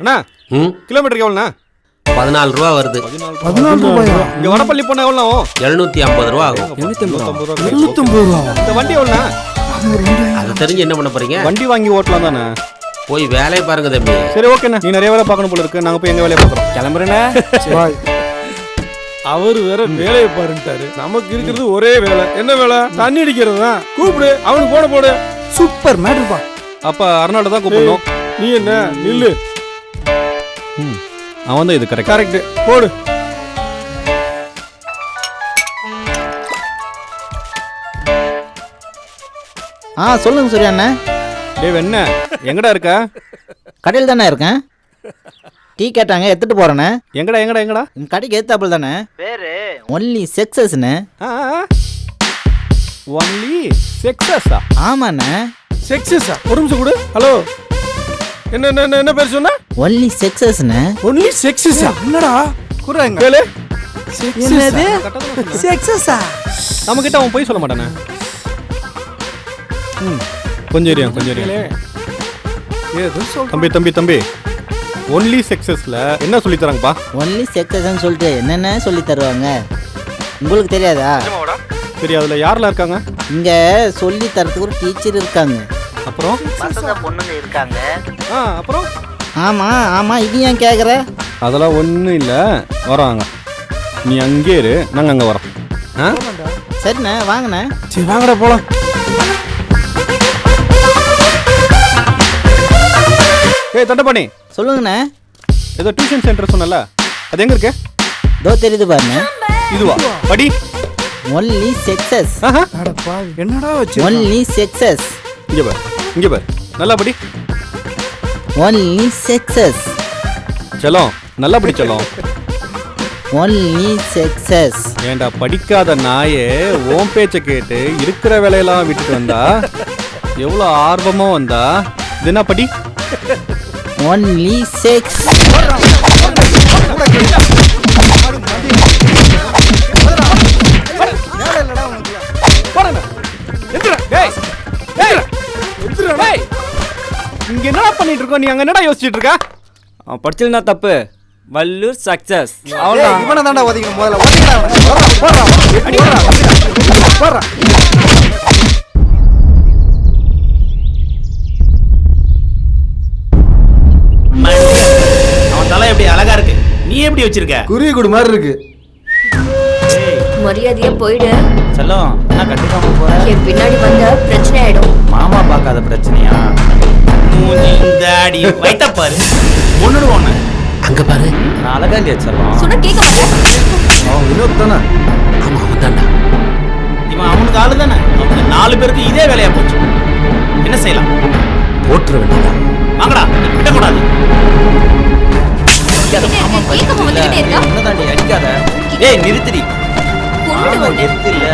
அண்ணா கிலோமீட்டருக்கு எவ்வளோண்ணா? 14 ரூபா வருது. 14 ரூபாயா? இங்க வடப்பள்ளி போனா எவ்வளோ ஆகும்? 750 ரூபா ஆகும். 750 ரூபா. இந்த வண்டி எவ்வளோண்ணா? அதை தெரிஞ்சு என்ன பண்ண போறீங்க? வண்டி வாங்கி ஓட்டலாம் தானே. போய் வேலையை பாருங்க தம்பி. சரி ஓகேண்ணா, நீ நிறைய வேலை பார்க்கணும் போல இருக்கு. நாங்க போய் எங்க வேலையை பார்க்குறோம். கிளம்புறேண்ணே. அவர் வேற வேலையை பாருட்டாரு. நமக்கு இருக்கிறது ஒரே வேலை. என்ன வேலை? தண்ணி அடிக்கிறது தான். கூப்பிடு, அவனுக்கு போடு. சூப்பர் மேட்ருப்பா. அப்ப அர்னால்டு தான் கூப்பிடணும். நீ என்ன நில்லு. அவன் தான் இது கரெக்ட். கரெக்ட், போடு. சொல்லுங்க சூர்யா அண்ணா. டேய் என்ன எங்கடா இருக்க? கடையில் தானே இருக்கேன். டீ கேட்டாங்க, எடுத்துட்டு போறேண்ணே. எங்கடா எங்கடா எங்கடா? கடைக்கு ஏத்தாப்புல தானே. பேரு ஒன்லி செக்ஸஸ்ண்ணே. ஒன்லி செக்ஸஸா? ஆமாண்ணே. செக்ஸஸா? ஒரு நிமிஷம் கொடு. ஹலோ, என்ன என்ன என்ன பேர் சொன்ன? ஒன்லி செக்ஸஸ்ண்ணே. ஒன்லி செக்ஸஸா? என்னடா குறங்க கேளு. என்னது செக்ஸஸா? நம்ம கிட்ட அவன் போய் சொல்ல மாட்டானே. கொஞ்சம் ஏரியா கொஞ்சம் ஏரியா. தம்பி தம்பி தம்பி, ஒன்லி செக்ஸஸ்ல என்ன சொல்லி தராங்கப்பா? ஒன்லி செக்ஸஸ்ன்னு சொல்லிட்டு என்னென்ன சொல்லி தருவாங்க உங்களுக்கு தெரியாதா? சரி, அதுல யாரெல்லாம் இருக்காங்க? இங்க சொல்லி தரதுக்கு ஒரு டீச்சர் இருக்காங்க. அப்புறம் பசங்க பொண்ணுங்க இருக்காங்க. அப்புறம் ஆமா ஆமா, இது ஏன் கேக்குற? அதெல்லாம் ஒன்றும் இல்லை, வராங்க. நீ அங்கே இரு, நாங்கள் அங்கே வரோம். சரிண்ணே, வாங்கண்ணே. சரி வாங்கடா போலாம். ஏய் தண்டபாணி, சொல்லுங்கண்ணே. ஏதோ டியூஷன் சென்டர் சொன்னல, அது எங்க இருக்கு? தோ தெரியுது பாருங்க. இதுவா? படி. Only sexes. என்னடா வச்சு? Only sexes. இங்க பாரு, இங்க பாரு, நல்லா படி. Only sexes. செல்லம், நல்லா படி செல்லம். Only sexes. ஏண்டா படிக்காத நாயே ஓம் பேச்சை கேட்டு இருக்கிற வேலையெல்லாம் விட்டுட்டு வந்தா, எவ்வளோ ஆர்வமா வந்தா. இது என்ன படி? Only sex. இங்க என்னடா பண்ணிட்டு இருக்கோம்? நீ அங்க என்னடா யோசிச்சுட்டு இருக்க? அவன் படிச்சதுனா தப்பு. வல்லூர் சக்சஸ். அவ்வளவுதான். இவனை தாண்டா ஒதுக்கணும் முதல்ல. அவன் தலை எப்படி அழகா இருக்கு, நீ எப்படி வச்சிருக்க? குருவி கூடு மாதிரி இருக்கு. மரியாதையா போயிடு. செல்லம், என்ன கட்டிக்காம போற? என் பின்னாடி வந்த பிரச்சனை ஆயிடும். மாமா பார்க்காத பிரச்சனையா? இந்த அடி வைத்த பாரு, ஒண்ணுடுவோம். அங்க பாரு, நான் அழகா இல்லையா செல்லம்? சொன்னா கேட்க மாட்டேன். அவன் வினோத் தானே? ஆமா அவன் தான்டா. இவன் அவனுக்கு ஆளு தானே. அவனுக்கு 4 பேருக்கு இதே வேலையா போச்சு. என்ன செய்யலாம்? போட்டுற வேண்டியதா? வாங்கடா, விட்டக்கூடாது. கேட்காம வந்துகிட்டே இருக்கா? என்னதாண்டி அடிக்காத. ஏய் நிறுத்திடி. கொன்னுடுவேன். நிறுத்தில்ல.